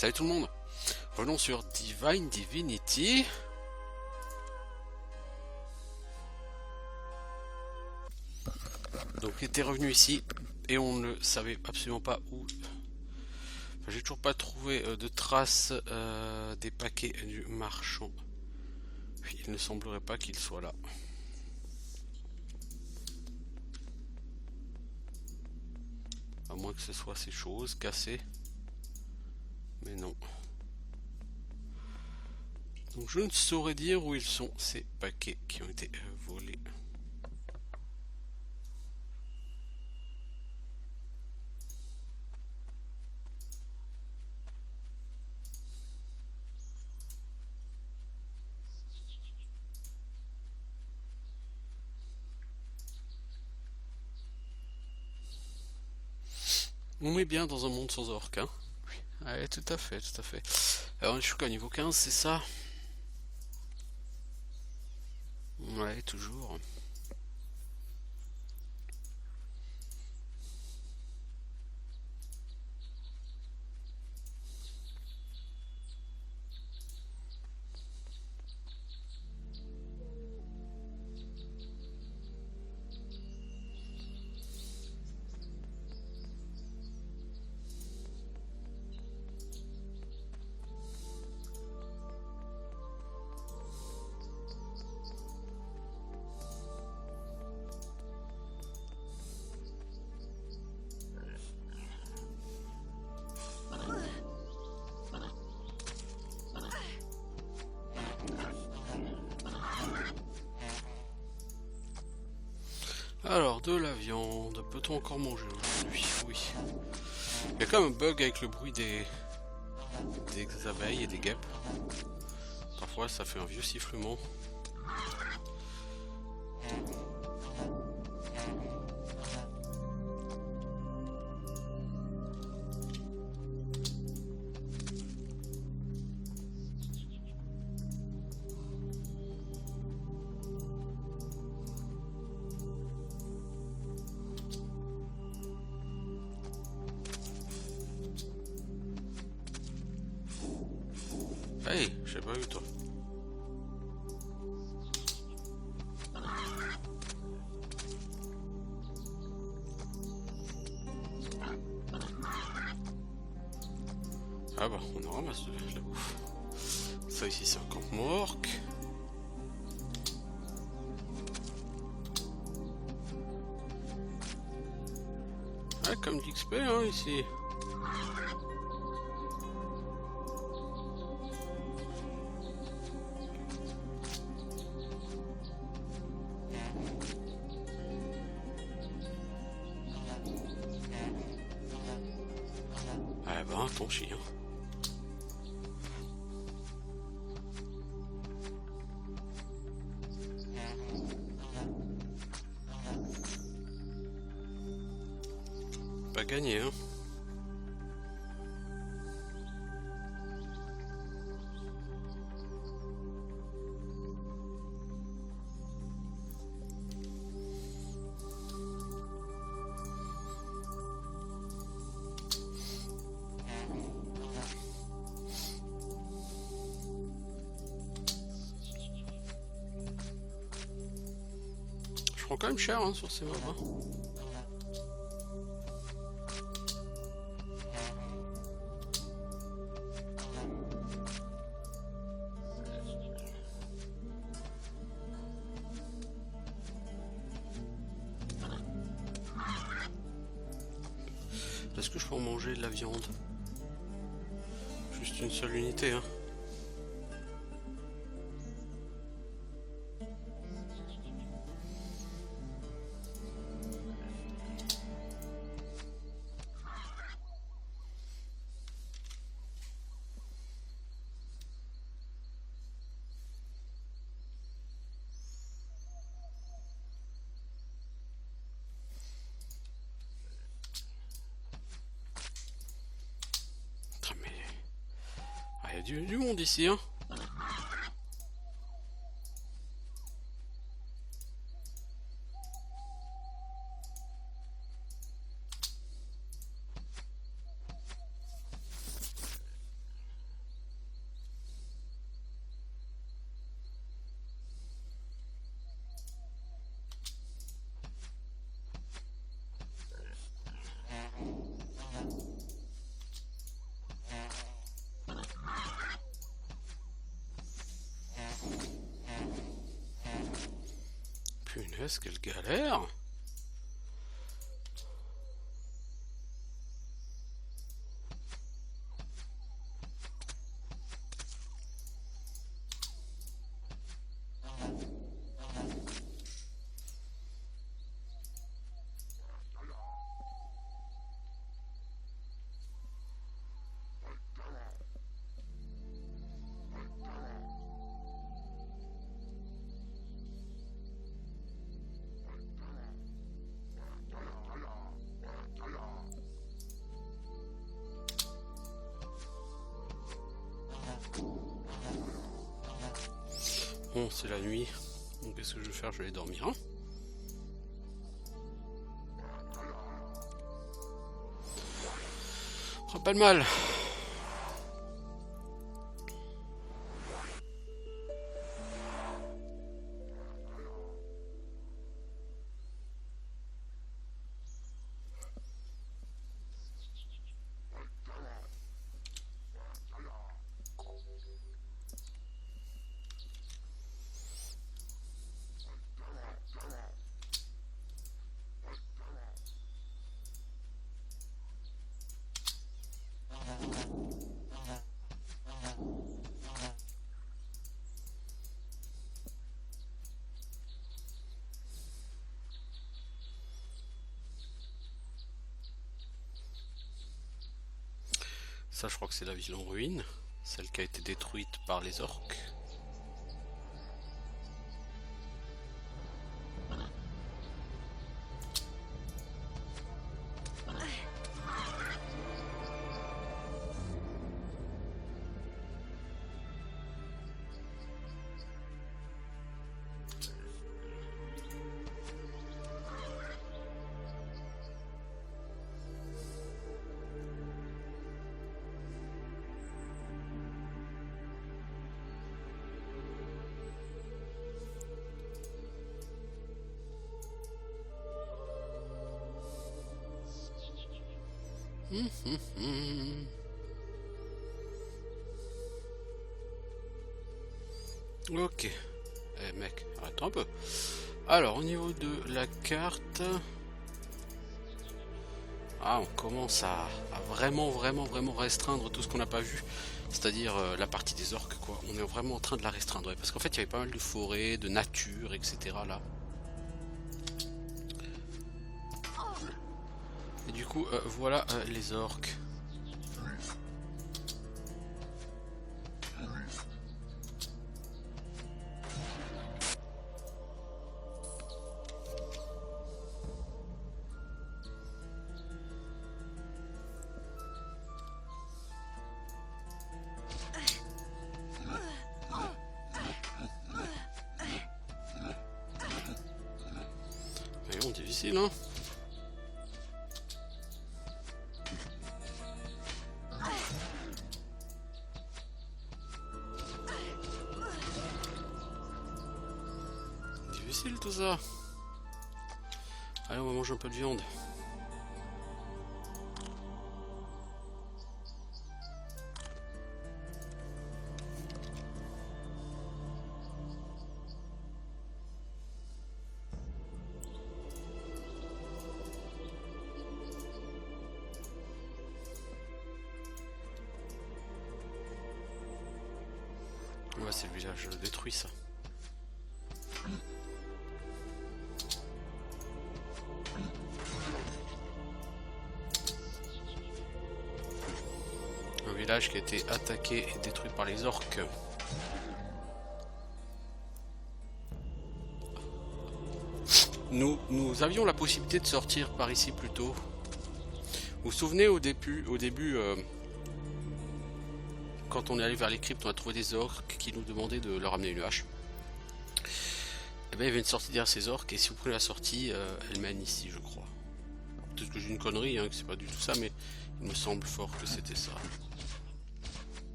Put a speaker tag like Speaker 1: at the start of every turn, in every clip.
Speaker 1: Salut tout le monde, revenons sur Divine Divinity. Donc était revenu ici et on ne savait absolument pas où. Enfin, j'ai toujours pas trouvé de traces des paquets du marchand. Il ne semblerait pas qu'il soit là. À moins que ce soit ces choses cassées. Mais non. Donc je ne saurais dire où ils sont ces paquets qui ont été volés. On est bien dans un monde sans orques, hein? Oui, ouais, tout à fait, tout à fait. Alors je suis qu'à niveau 15, c'est ça? Ouais, toujours. Alors, de la viande, peut-on encore manger aujourd'hui? Oui. Il y a quand même un bug avec le bruit des abeilles et des guêpes. Parfois, ça fait un vieux sifflement. Hey, j'ai pas vu toi. Ah bah, on en ramasse de la bouffe. Ça ici, c'est un campement orc. Ah, comme d'XP, hein, ici. Ah ben, ton chien. Pas gagné, hein. Je prends quand même cher hein, sur ces mobs. Hein. Est-ce que je peux en manger de la viande? Juste une seule unité, hein. Putain, mais... Ah, y a du monde ici, hein. Punaise, quelle galère! Bon, c'est la nuit. Donc qu'est-ce que je vais faire? Je vais aller dormir. Hein, fera pas de mal. Ça, je crois que c'est la ville en ruine, celle qui a été détruite par les orques. Ok. Eh mec, arrête un peu. Alors, au niveau de la carte... Ah, on commence à vraiment restreindre tout ce qu'on n'a pas vu. C'est-à-dire la partie des orques, quoi. On est vraiment en train de la restreindre. Ouais, parce qu'en fait, il y avait pas mal de forêts, de nature, etc. là. Et du coup, voilà les orques. Voyons, difficile, hein. Difficile tout ça. Allez, on va manger un peu de viande. Ouais, c'est le village détruit ça. Un village qui a été attaqué et détruit par les orques. Nous avions la possibilité de sortir par ici plus tôt. Vous vous souvenez au début, quand on est allé vers les cryptes, on a trouvé des orques qui nous demandaient de leur amener une hache. Et bien il y avait une sortie derrière ces orques, et si vous prenez la sortie, elle mène ici, je crois. Peut-être que j'ai une connerie, hein, que c'est pas du tout ça, mais il me semble fort que c'était ça.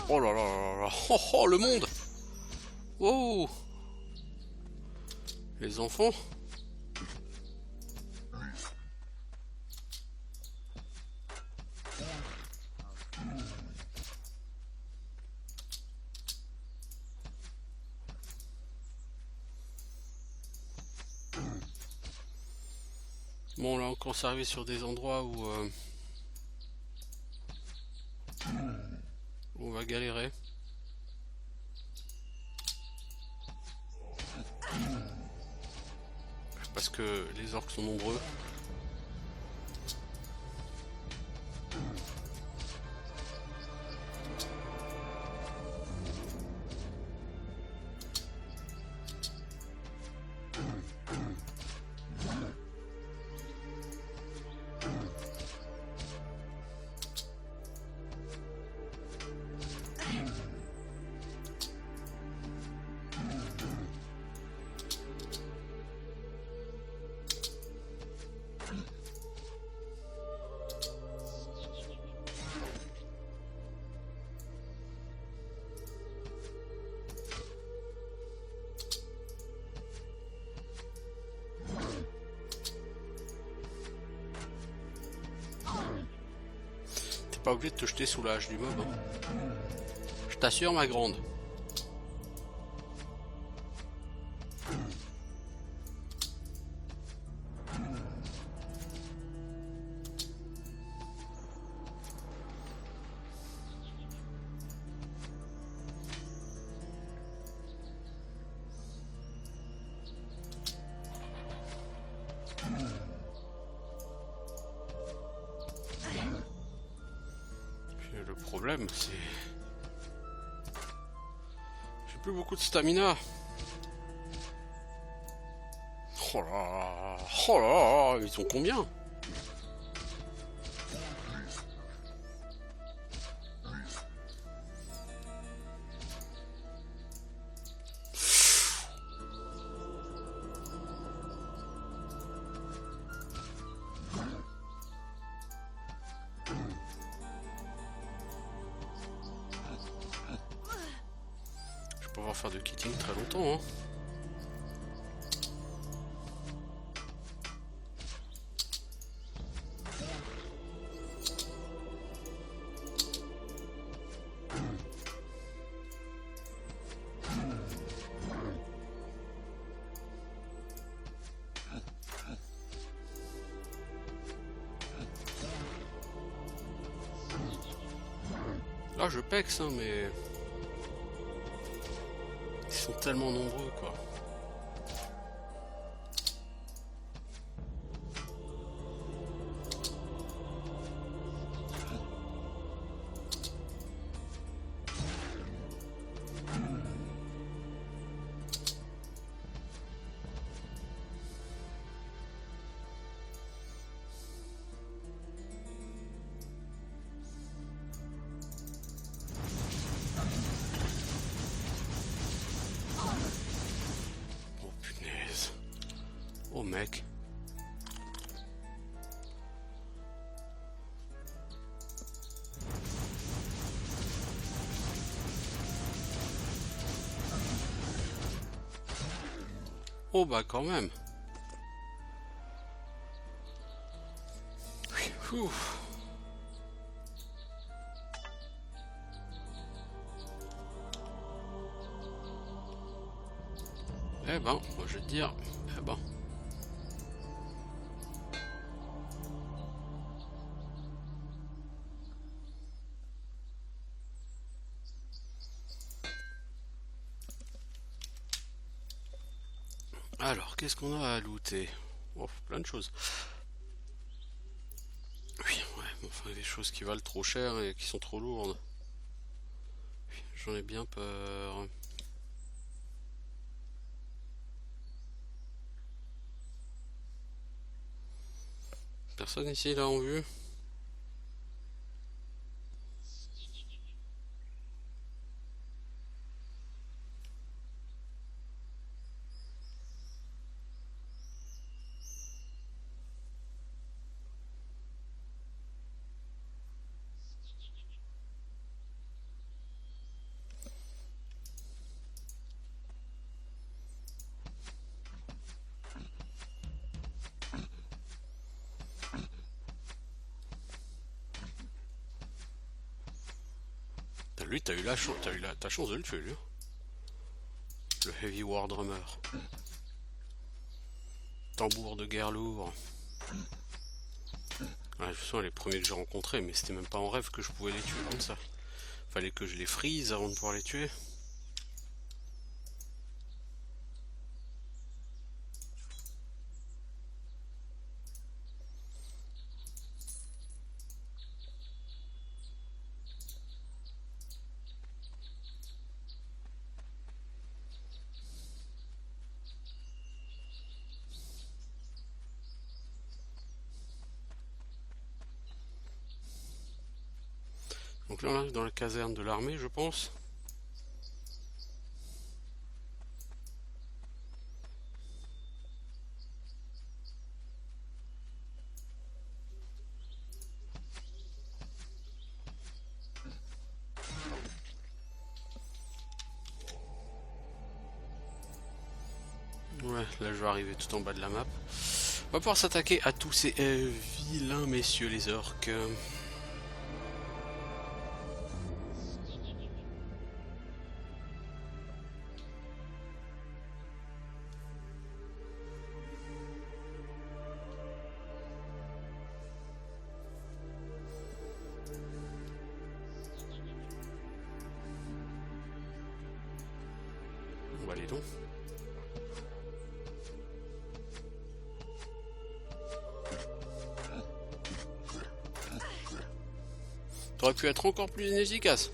Speaker 1: Oh là là là là, oh, oh le monde. Wow. Les enfants. Bon, là, on commence à arriver sur des endroits où on va galérer. Parce que les orques sont nombreux. Pas obligé de te jeter sous la hache du mob. Hein. Je t'assure, ma grande. Le problème, c'est... J'ai plus beaucoup de stamina. Oh là là, ils sont combien? Faire de kitting très longtemps, hein. Là je pexe hein, mais ils sont tellement nombreux quoi. Oh mec. Oh bah quand même. Ouf. Eh ben, moi je vais te dire, eh ben. Alors, qu'est-ce qu'on a à looter? Oh, plein de choses. Oui, ouais, mais enfin des choses qui valent trop cher et qui sont trop lourdes. J'en ai bien peur. Personne ici là en vue? Lui, t'as eu la chance, ta chance de le tuer, lui. Le Heavy War Drummer. Tambour de guerre lourd. Ah, je sens les premiers que j'ai rencontrés, mais c'était même pas en rêve que je pouvais les tuer comme ça. Fallait que je les freeze avant de pouvoir les tuer. Donc là on arrive dans la caserne de l'armée, je pense. Ouais, là je vais arriver tout en bas de la map. On va pouvoir s'attaquer à tous ces vilains messieurs les orques. On va aller donc. T'aurais pu être encore plus inefficace.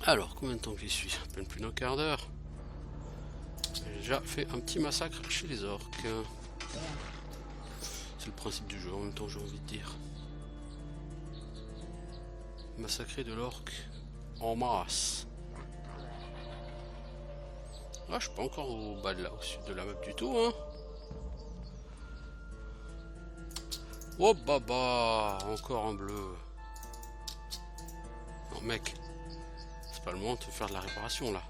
Speaker 1: Alors, combien de temps que j'y suis? À peine plus d'un quart d'heure. J'ai déjà fait un petit massacre chez les orques. C'est le principe du jeu en même temps, j'ai envie de dire. Massacrer de l'orque en masse. Ah, je suis pas encore au bas de là, au sud de la map du tout, hein. Oh baba, encore en bleu. Non mec, c'est pas le moment de faire de la réparation là.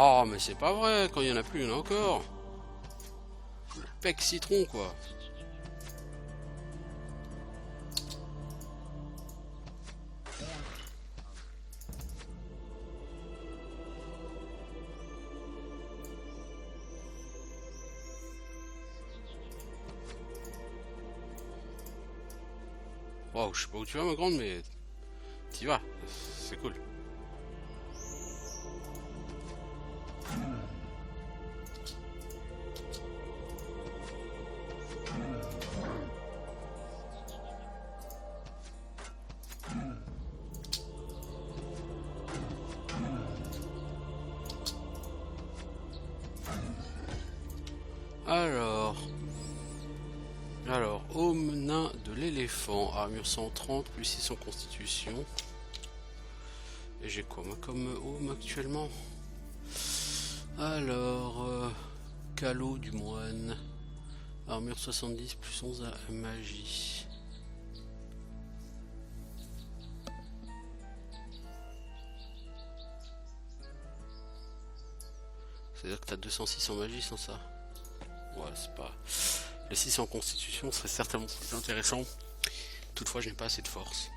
Speaker 1: Oh mais c'est pas vrai, quand il y en a plus, il y en a encore. Pec citron quoi. Wow, je sais pas où tu vas ma grande, mais t'y vas, c'est cool. Alors, homme nain de l'éléphant, armure 130 plus 600 constitution. Et j'ai quoi moi comme homme actuellement? Alors, calot du moine, armure 70 plus 11 à magie. C'est-à-dire que t'as 206 en magie sans ça. Ouais, c'est pas... Le 6 en constitution serait certainement plus intéressant. Toutefois, je n'ai pas assez de force.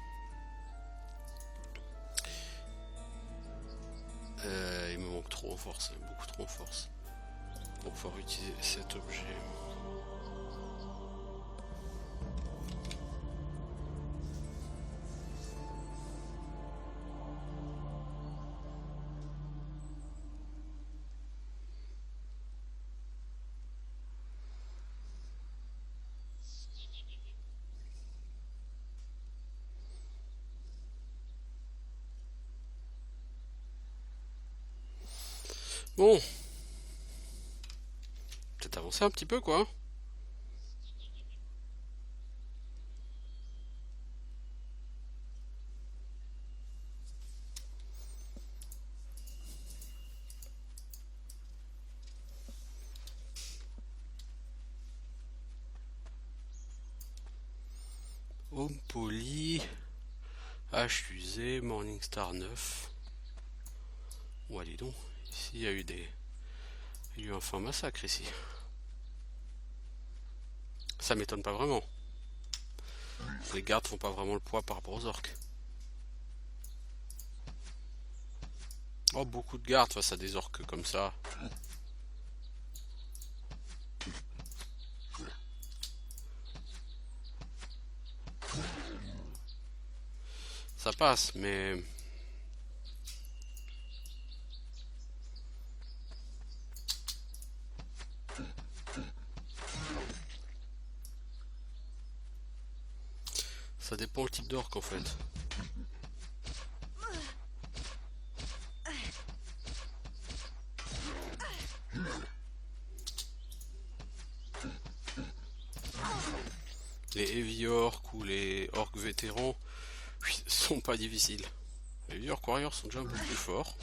Speaker 1: Il me manque trop en force, beaucoup trop en force. Pour pouvoir utiliser cet objet. Bon. Peut-être avancer un petit peu quoi. Home Poly, H usé, Morningstar 9. Ouais, dis donc, ici il y a eu il y a eu un fin massacre ici. Ça m'étonne pas vraiment. Les gardes font pas vraiment le poids par rapport aux orques. Oh, beaucoup de gardes face à des orques comme ça. Ça passe, mais... ça dépend le type d'orque en fait. Les heavy orcs ou les orques vétérans sont pas difficiles. Les heavy orcs warriors sont déjà un peu plus forts.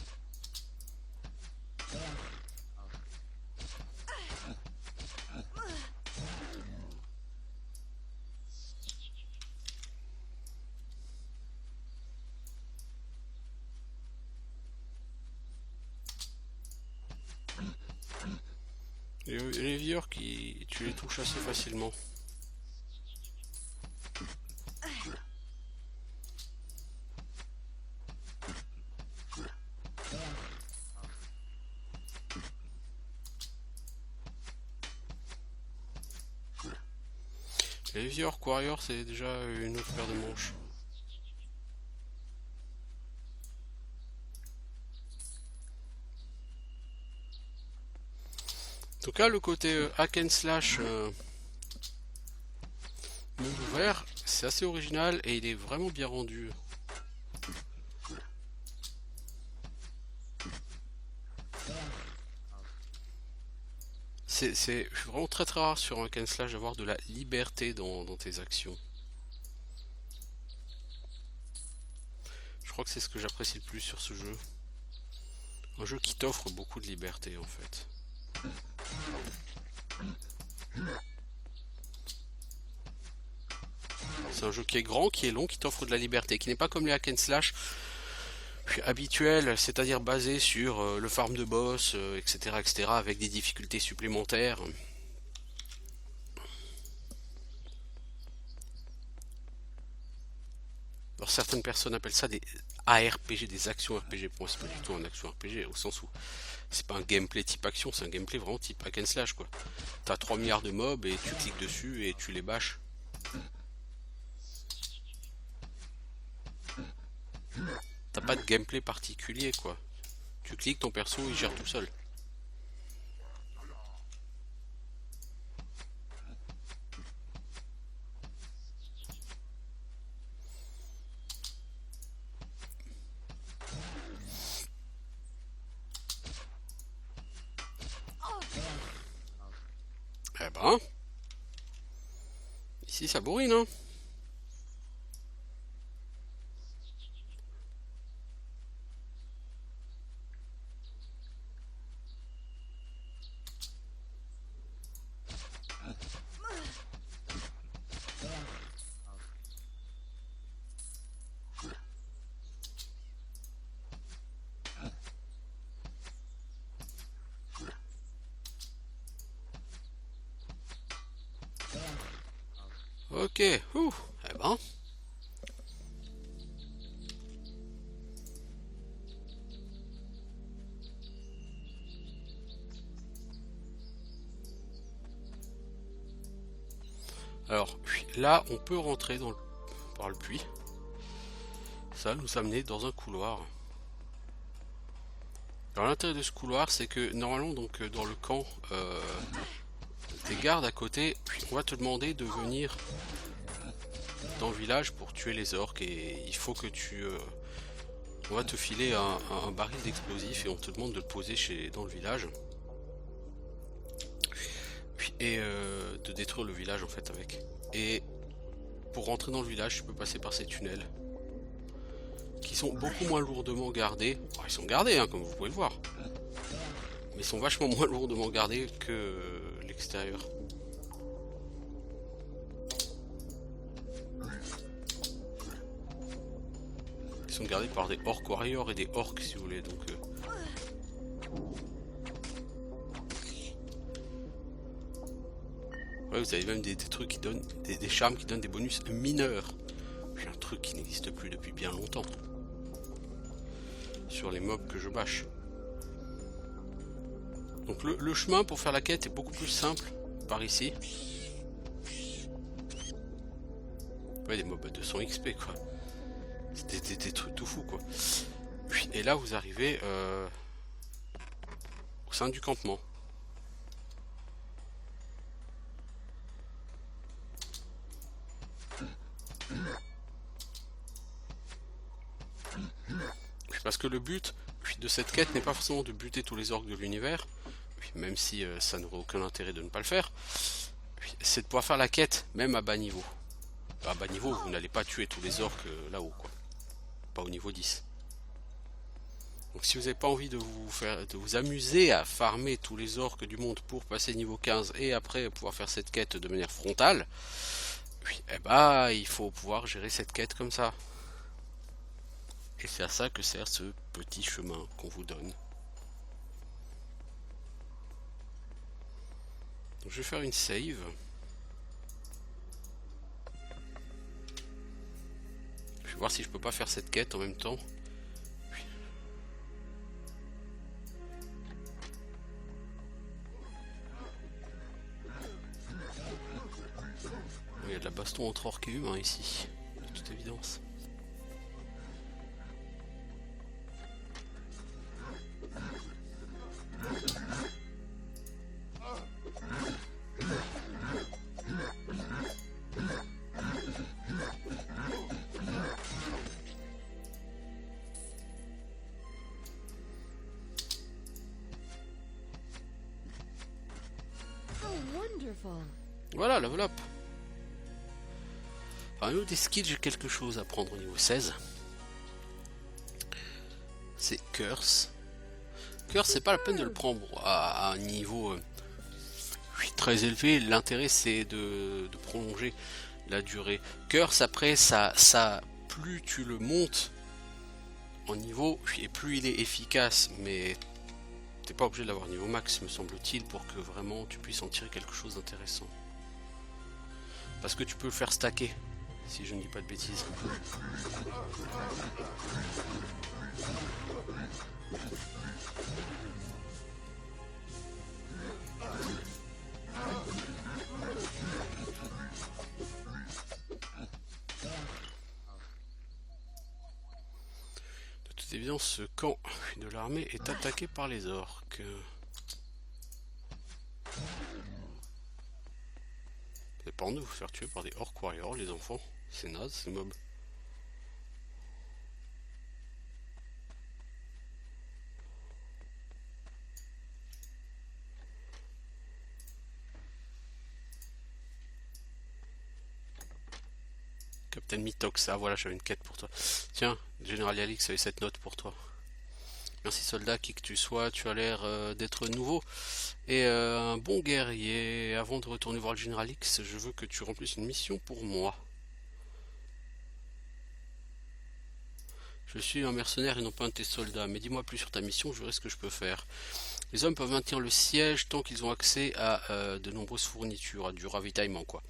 Speaker 1: Les heavy orcs, tu les touches assez facilement. Les heavy orcs warriors, c'est déjà une autre paire de manches. En tout cas, le côté hack and slash monde ouvert, c'est assez original et il est vraiment bien rendu. C'est vraiment très très rare sur un hack and slash d'avoir de la liberté dans tes actions. Je crois que c'est ce que j'apprécie le plus sur ce jeu. Un jeu qui t'offre beaucoup de liberté en fait. C'est un jeu qui est grand, qui est long, qui t'offre de la liberté, qui n'est pas comme les hack and slash habituels, c'est-à-dire basés sur le farm de boss, etc., etc., avec des difficultés supplémentaires. Alors certaines personnes appellent ça des ARPG, des actions RPG. Pour moi, c'est pas du tout un action RPG, au sens où c'est pas un gameplay type action, c'est un gameplay vraiment type hack and slash, quoi. T'as 3 milliards de mobs et tu cliques dessus et tu les bâches. T'as pas de gameplay particulier, quoi. Tu cliques, ton perso il gère tout seul. Eh ben, ici ça bourrine, hein. Ok, ouh, eh ben. Alors, là, on peut rentrer par le puits. Ça va nous amener dans un couloir. Alors, l'intérêt de ce couloir, c'est que normalement, donc, dans le camp des gardes à côté, on va te demander de venir dans le village pour tuer les orques et il faut que on va te filer un baril d'explosifs et on te demande de le poser dans le village. Et de détruire le village en fait avec. Et pour rentrer dans le village, tu peux passer par ces tunnels qui sont beaucoup moins lourdement gardés. Alors, ils sont gardés, hein, comme vous pouvez le voir, mais ils sont vachement moins lourdement gardés que l'extérieur. sont gardés par des orques warriors et des orques si vous voulez, donc... Ouais, vous avez même des trucs qui donnent, des charmes qui donnent des bonus mineurs. Puis un truc qui n'existe plus depuis bien longtemps. Sur les mobs que je bâche. Donc le chemin pour faire la quête est beaucoup plus simple par ici. Ouais, des mobs à 200 XP quoi. C'est des trucs tout fous quoi. Et là vous arrivez au sein du campement. Parce que le but de cette quête n'est pas forcément de buter tous les orques de l'univers, même si ça n'aurait aucun intérêt de ne pas le faire, c'est de pouvoir faire la quête même à bas niveau. À bas niveau, vous n'allez pas tuer tous les orques là-haut, quoi. Pas au niveau 10. Donc si vous n'avez pas envie de vous amuser à farmer tous les orques du monde pour passer niveau 15 et après pouvoir faire cette quête de manière frontale, eh bah, il faut pouvoir gérer cette quête comme ça. Et c'est à ça que sert ce petit chemin qu'on vous donne. Donc je vais faire une save. Je vais voir si je peux pas faire cette quête en même temps. Il y a de la baston entre orques et humains ici, de toute évidence. Voilà, level up. Enfin, au niveau des skills, j'ai quelque chose à prendre au niveau 16. C'est Curse. Curse, c'est pas la peine de le prendre à un niveau très élevé. L'intérêt, c'est de prolonger la durée. Curse, après, ça, plus tu le montes en niveau, et plus il est efficace, mais t'es pas obligé de l'avoir niveau max, me semble-t-il, pour que vraiment tu puisses en tirer quelque chose d'intéressant. Parce que tu peux le faire stacker, si je ne dis pas de bêtises. De toute évidence, ce camp de l'armée est attaqué par les orques. C'est pas de vous faire tuer par des orques warriors, les enfants. C'est naze, ces mobs. Captain Mitox, ah voilà, j'avais une quête pour toi. Tiens, Général Yalix avait cette note pour toi. Merci soldat, qui que tu sois, tu as l'air d'être nouveau et un bon guerrier. Avant de retourner voir le Général X, je veux que tu remplisses une mission pour moi. Je suis un mercenaire et non pas un de tes soldats, mais dis-moi plus sur ta mission, je verrai ce que je peux faire. Les hommes peuvent maintenir le siège tant qu'ils ont accès à de nombreuses fournitures, à du ravitaillement quoi.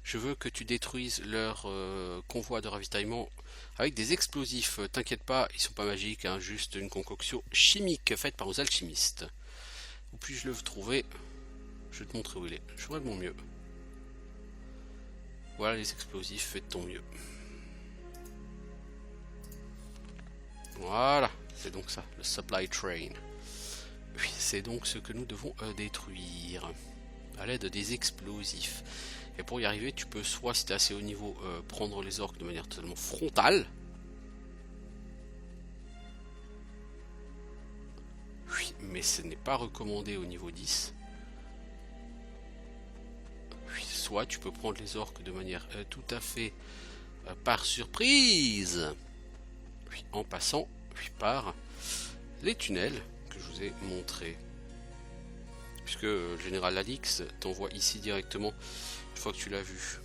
Speaker 1: Je veux que tu détruises leur convoi de ravitaillement avec des explosifs. T'inquiète pas, ils sont pas magiques, hein, juste une concoction chimique faite par nos alchimistes. Où puis-je le trouver? Je vais te montrer où il est. Je ferai de mon mieux. Voilà les explosifs, fais de ton mieux. Voilà, c'est donc ça, le supply train. Oui, c'est donc ce que nous devons détruire à l'aide des explosifs. Et pour y arriver, tu peux soit, si tu es assez haut niveau, prendre les orques de manière totalement frontale. Oui, mais ce n'est pas recommandé au niveau 10. Oui, soit tu peux prendre les orques de manière tout à fait par surprise. Oui, en passant par les tunnels que je vous ai montrés. Puisque le général Alix t'envoie ici directement une fois que tu l'as vu.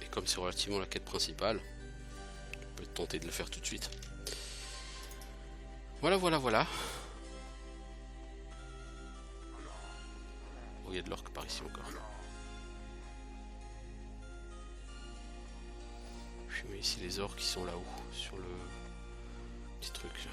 Speaker 1: Et comme c'est relativement la quête principale, peut tenter de le faire tout de suite. Voilà, voilà, voilà. Oh, il y a de l'orque par ici encore. Je mets ici les orques qui sont là-haut, sur le petit truc là.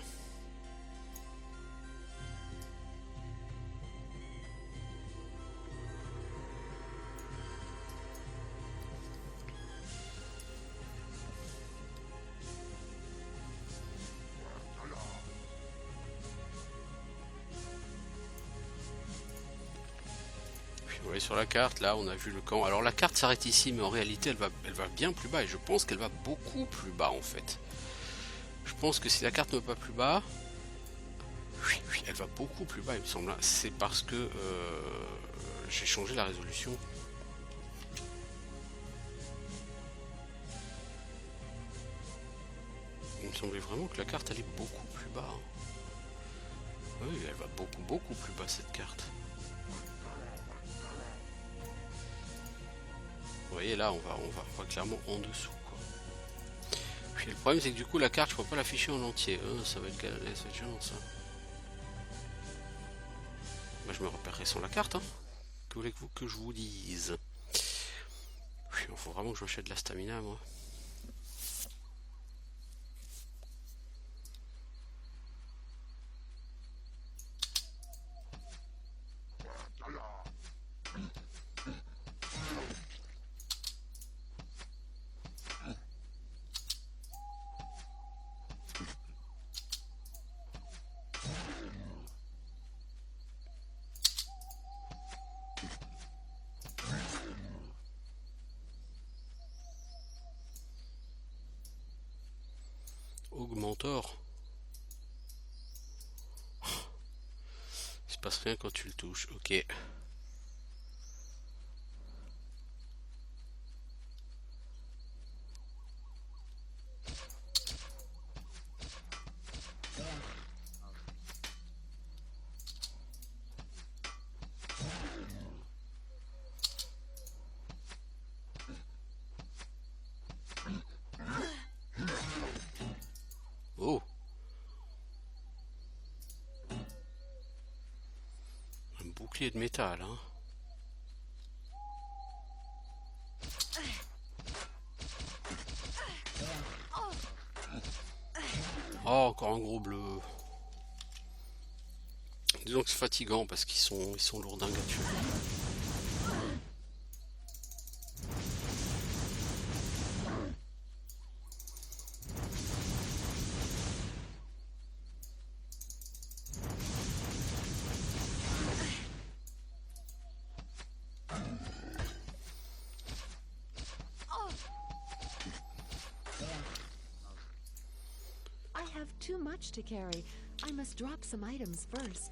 Speaker 1: Vous voyez sur la carte, là on a vu le camp. Alors la carte s'arrête ici, mais en réalité elle va bien plus bas. Et je pense qu'elle va beaucoup plus bas en fait. Je pense que si la carte ne va pas plus bas, oui, elle va beaucoup plus bas il me semble. C'est parce que j'ai changé la résolution. Il me semblait vraiment que la carte allait beaucoup plus bas. Oui, elle va beaucoup plus bas cette carte. Vous voyez là, on va clairement en dessous quoi. Puis le problème c'est que du coup la carte je peux pas l'afficher en entier. Ça va être gênant ça. Bah, je me repérerai sans la carte. Hein. Que voulez-vous que je vous dise? Il faut vraiment que j'achète de la stamina moi. Augmentor. Il se passe rien quand tu le touches, ok. Oh. Un bouclier de métal, hein. Oh, encore un gros bleu. Disons que c'est fatigant parce qu'ils sont lourdingues à tuer.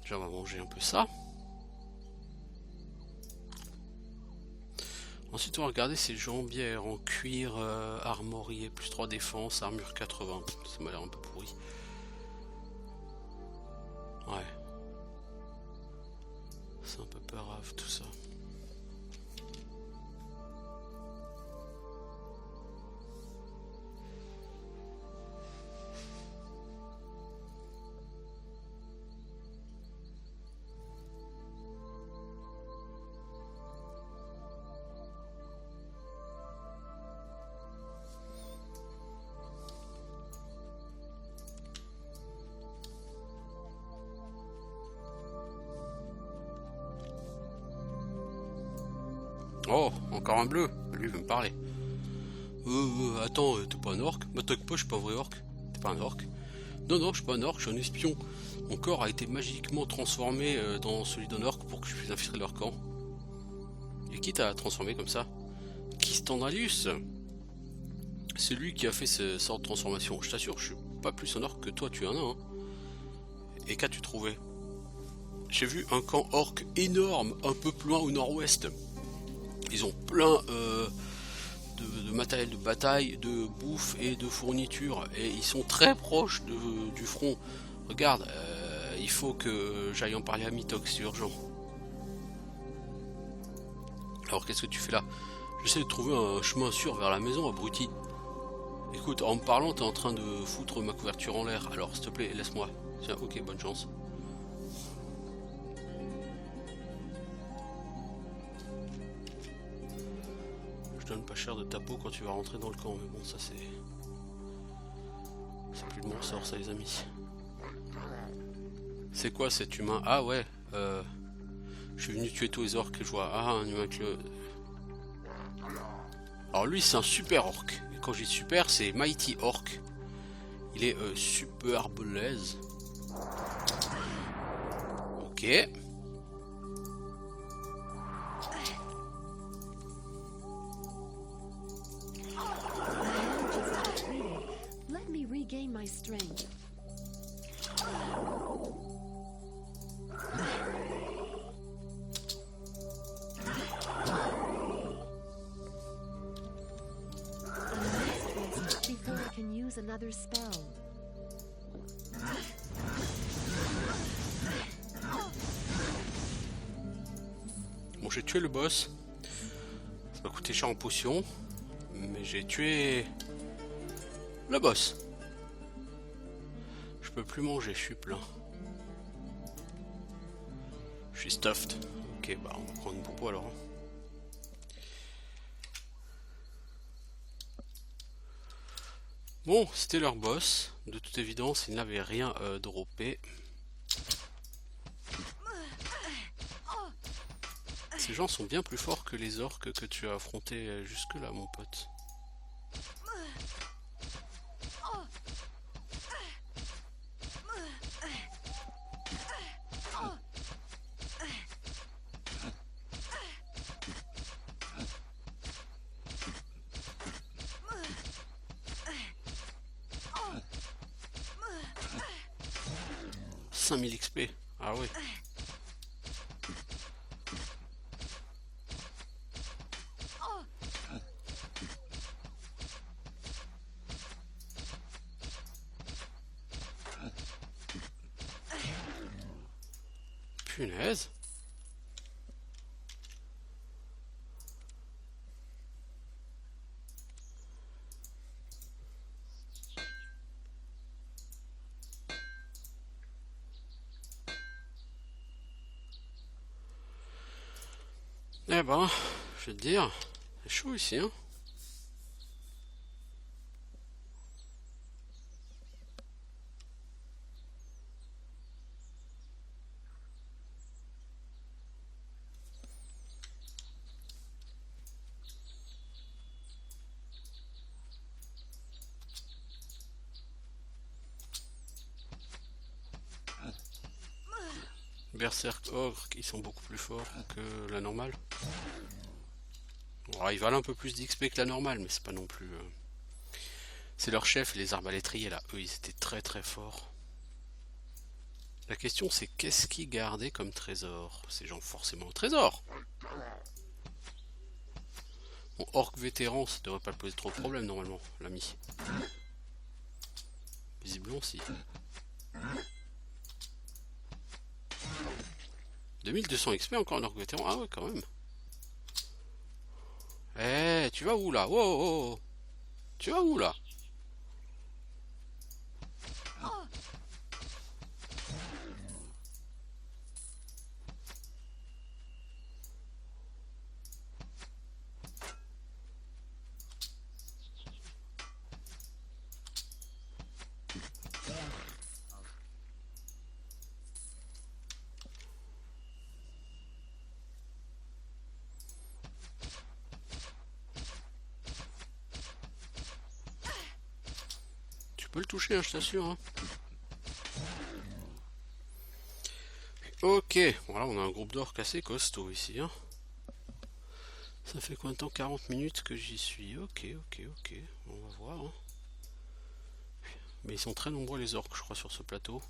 Speaker 1: Déjà on va manger un peu ça. Ensuite on va regarder ces jambières en cuir armorié, plus 3 défense, armure 80. Ça m'a l'air un peu pourri. Ouais. C'est un peu grave tout ça. Oh, encore un bleu. Lui il veut me parler. Attends, t'es pas un orc? M'attaque pas, je suis pas un vrai orc. T'es pas un orc? Non, non, je suis pas un orc, je suis un espion. Mon corps a été magiquement transformé dans celui d'un orc pour que je puisse infiltrer leur camp. Et qui t'a transformé comme ça? Kistandalus? C'est lui qui a fait ce sort de transformation. Je t'assure, je suis pas plus un orc que toi, tu en as. Hein. Et qu'as-tu trouvé? J'ai vu un camp orc énorme, un peu plus loin au nord-ouest. Ils ont plein de matériel de bataille, de bouffe et de fourniture. Et ils sont très proches du front. Regarde, il faut que j'aille en parler à Mitox, c'est urgent. Alors qu'est-ce que tu fais là? J'essaie de trouver un chemin sûr vers la maison, abruti. Écoute, en me parlant, t'es en train de foutre ma couverture en l'air. Alors, s'il te plaît, laisse-moi. Tiens, ok, bonne chance. Je donne pas cher de ta peau quand tu vas rentrer dans le camp, mais bon, ça c'est... C'est plus de mon sort, ça, les amis. C'est quoi cet humain? Ah ouais, je suis venu tuer tous les orques que je vois. Ah, un humain avec le... Alors lui, c'est un super orc. Et quand je dis super, c'est Mighty Orc. Il est super balèze. Ok.
Speaker 2: Let me regain my strength. Before I can use another spell.
Speaker 1: Bon, j'ai tué le boss. Ça m'a coûté cher en potion. Mais j'ai tué... le boss. Je peux plus manger, je suis plein. Je suis stuffed. Ok, bah on va prendre une popo alors. Bon, c'était leur boss. De toute évidence, ils n'avaient rien droppé. Ces gens sont bien plus forts que les orques que tu as affrontés jusque là, mon pote. « 5000 XP. Ah oui. Punaise. Eh ben, je vais te dire, c'est chaud ici, hein. Berserk Ogre, ils sont beaucoup plus forts que la normale. Bon, ils valent un peu plus d'XP que la normale, mais c'est pas non plus... C'est leur chef, les arbalétriers là, eux ils étaient très très forts. La question c'est qu'est-ce qu'ils gardaient comme trésor? Ces gens forcément au trésor. Bon, orc vétéran, ça devrait pas poser trop de problème normalement, l'ami. Visiblement si. 2200 XP encore un orc vétéran, ah ouais quand même. Eh, tu vas où là? Wow, oh, oh. Tu vas où là? Tu peux le toucher, hein, je t'assure. Hein. Ok, voilà, on a un groupe d'orques assez costaud ici. Hein. Ça fait combien de temps? 40 minutes que j'y suis. Ok, ok, ok. On va voir. Hein. Mais ils sont très nombreux les orques, je crois, sur ce plateau.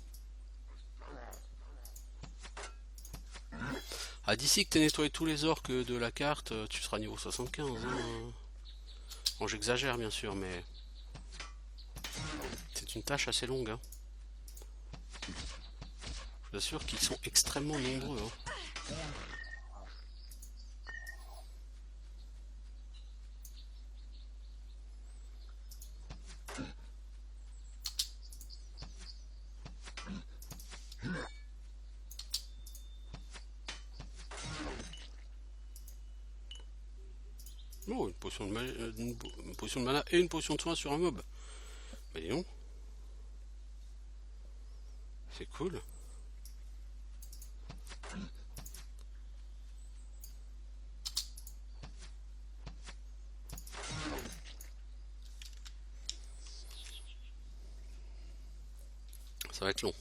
Speaker 1: Ah, d'ici que tu aies nettoyé tous les orques de la carte, tu seras niveau 75. Hein. Bon, j'exagère bien sûr, mais c'est une tâche assez longue. Hein. Je vous assure qu'ils sont extrêmement nombreux. Hein. Oh, une potion de mana et une potion de soin sur un mob. Bah dis donc, c'est cool. Ça va être long.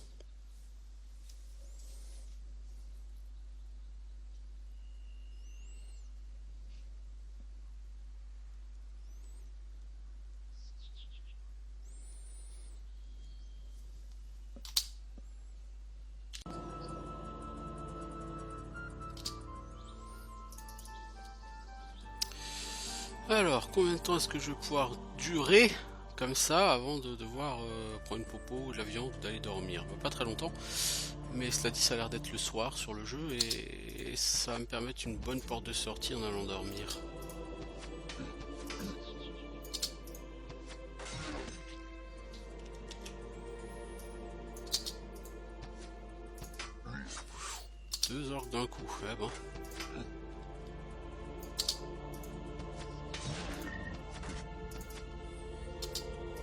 Speaker 1: Alors, combien de temps est-ce que je vais pouvoir durer comme ça avant de devoir prendre une popo, de la viande ou d'aller dormir? Bah, pas très longtemps, mais cela dit, ça a l'air d'être le soir sur le jeu et ça va me permettre une bonne porte de sortie en allant dormir. Deux orques d'un coup, eh ben.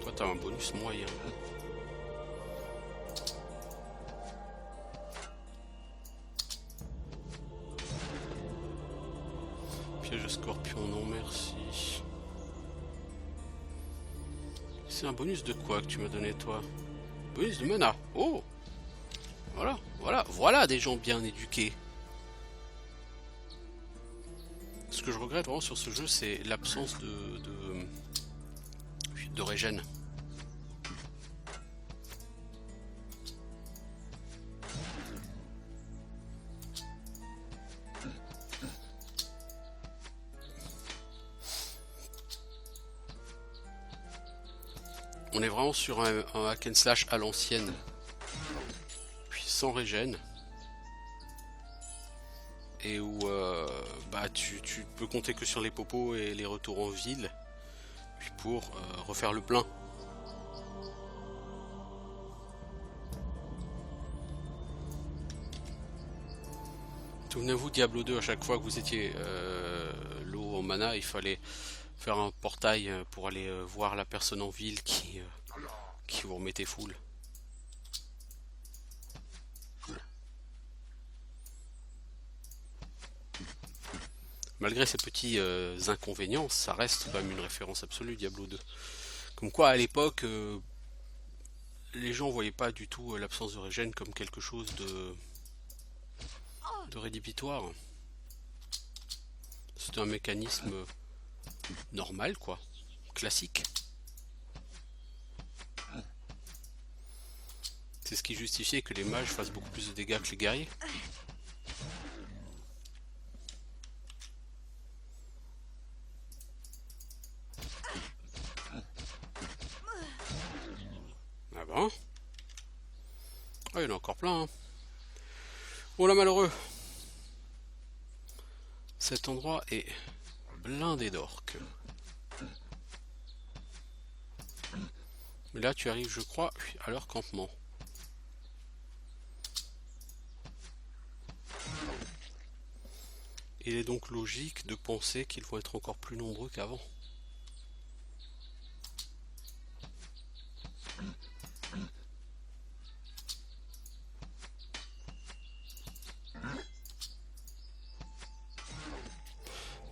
Speaker 1: Toi t'as un bonus moyen. Piège à scorpion, non merci. C'est un bonus de quoi que tu m'as donné toi? Bonus de mana. Oh, voilà des gens bien éduqués. Ce que je regrette vraiment sur ce jeu, c'est l'absence de régène. On est vraiment sur un hack and slash à l'ancienne. Puis sans régène. Et où bah tu peux compter que sur les popos et les retours en ville. Puis pour refaire le plein. Souvenez-vous, Diablo 2, à chaque fois que vous étiez low en mana, il fallait faire un portail pour aller voir la personne en ville qui vous remettait full. Malgré ces petits inconvénients, ça reste quand même une référence absolue, Diablo 2. Comme quoi, à l'époque, les gens voyaient pas du tout l'absence de régène comme quelque chose de rédhibitoire. C'était un mécanisme normal, quoi, classique. C'est ce qui justifiait que les mages fassent beaucoup plus de dégâts que les guerriers. Ah bon? Ah, il y en a encore plein, hein. Oh là, malheureux! Cet endroit est blindé d'orques. Mais là, tu arrives, je crois, à leur campement. Il est donc logique de penser qu'ils vont être encore plus nombreux qu'avant.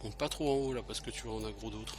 Speaker 1: Monte pas trop en haut là parce que tu vas en aggro d'autres.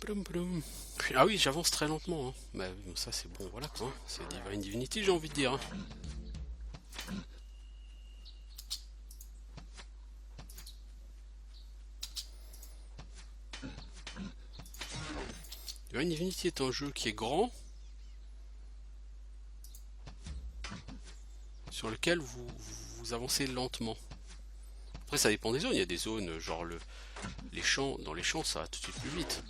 Speaker 1: Ploum, ploum. Ah oui, j'avance très lentement. Hein. Mais ça c'est bon, voilà quoi. C'est Divine Divinity, j'ai envie de dire. Hein. Divine Divinity est un jeu qui est grand, sur lequel vous avancez lentement. Après ça dépend des zones, il y a des zones genre les champs, dans les champs ça va tout de suite plus vite.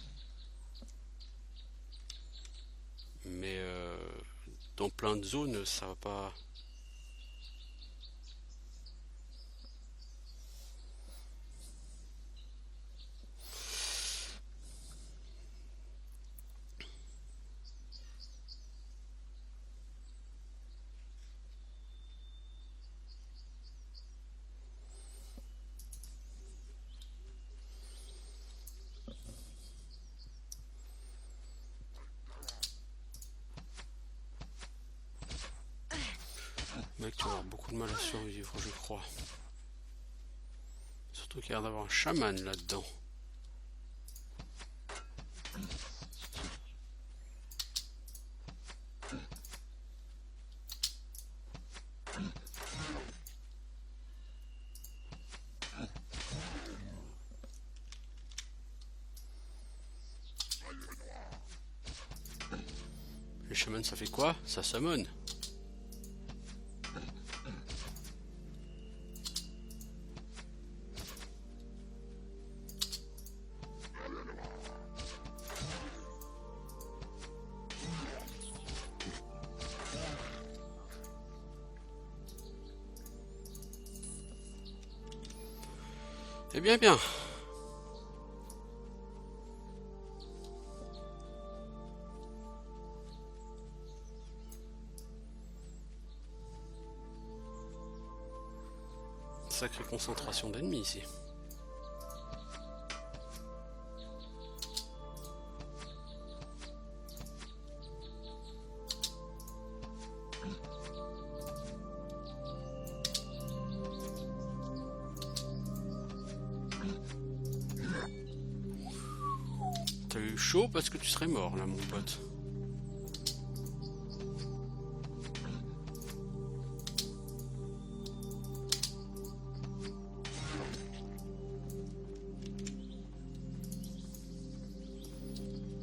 Speaker 1: Mais dans plein de zones ça va pas. Mec, tu vas avoir beaucoup de mal à survivre, je crois. Surtout qu'il y a l'air d'avoir un chaman là-dedans. Le chaman ça fait quoi? Ça summon. Eh bien, bien. Sacrée concentration d'ennemis ici. T'as eu chaud parce que tu serais mort là mon pote.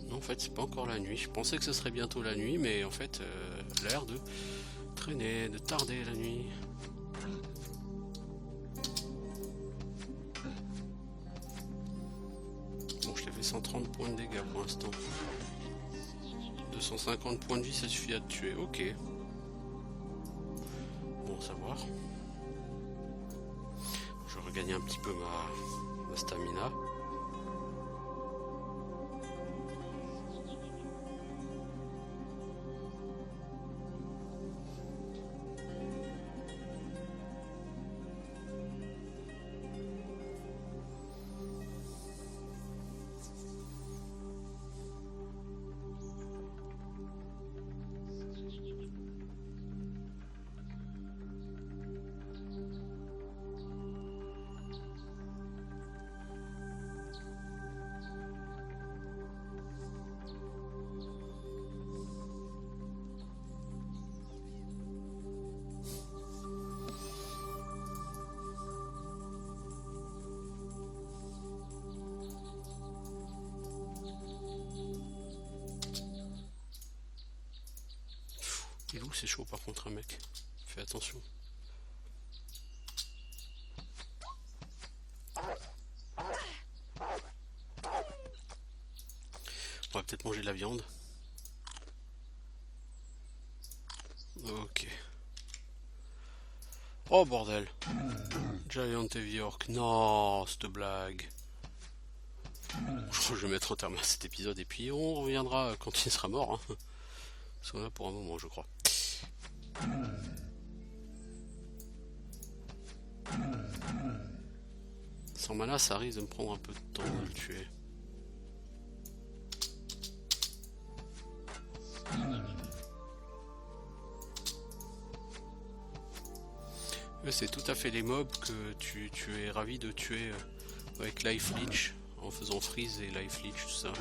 Speaker 1: Non en fait c'est pas encore la nuit. Je pensais que ce serait bientôt la nuit mais en fait l'air de traîner, de tarder la nuit. Bon je t'ai fait 130 points de dégâts pour l'instant. 250 points de vie ça suffit à te tuer, ok. Bon à savoir. Je vais regagner un petit peu ma stamina. Il est où, c'est chaud par contre un mec. Fais attention. On va peut-être manger de la viande. Ok. Oh bordel. Giant Heavy Orc. Non, cette blague. Je crois que je vais mettre un terme à cet épisode et puis on reviendra quand il sera mort. Hein. Parce qu'on a pour un moment je crois. Sans mana ça risque de me prendre un peu de temps de le tuer. C'est tout à fait les mobs que tu es ravi de tuer avec Life Leech en faisant freeze et Life Leech tout ça.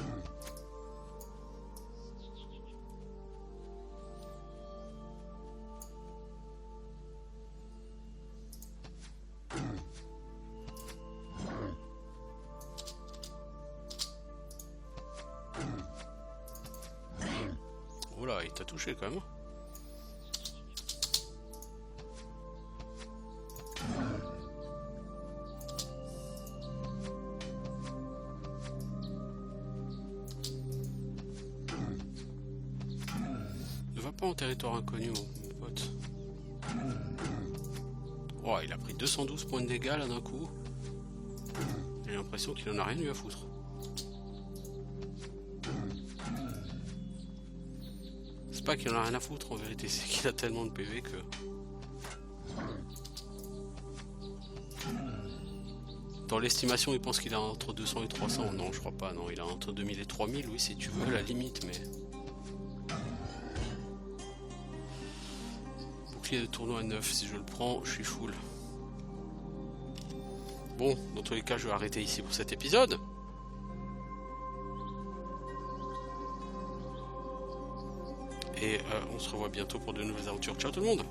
Speaker 1: Oula, il t'a touché quand même. Ne va pas en territoire inconnu, mon pote. Oh, il a pris 212 points de dégâts là d'un coup. J'ai l'impression qu'il en a rien eu à foutre. C'est pas qu'il en a rien à foutre en vérité, c'est qu'il a tellement de PV que... Dans l'estimation, il pense qu'il a entre 200 et 300. Non, je crois pas, non, il a entre 2000 et 3000, oui, si tu veux, la limite, mais... Bouclier de tournoi 9, si je le prends, je suis full. Bon, dans tous les cas, je vais arrêter ici pour cet épisode. Et on se revoit bientôt pour de nouvelles aventures. Ciao tout le monde!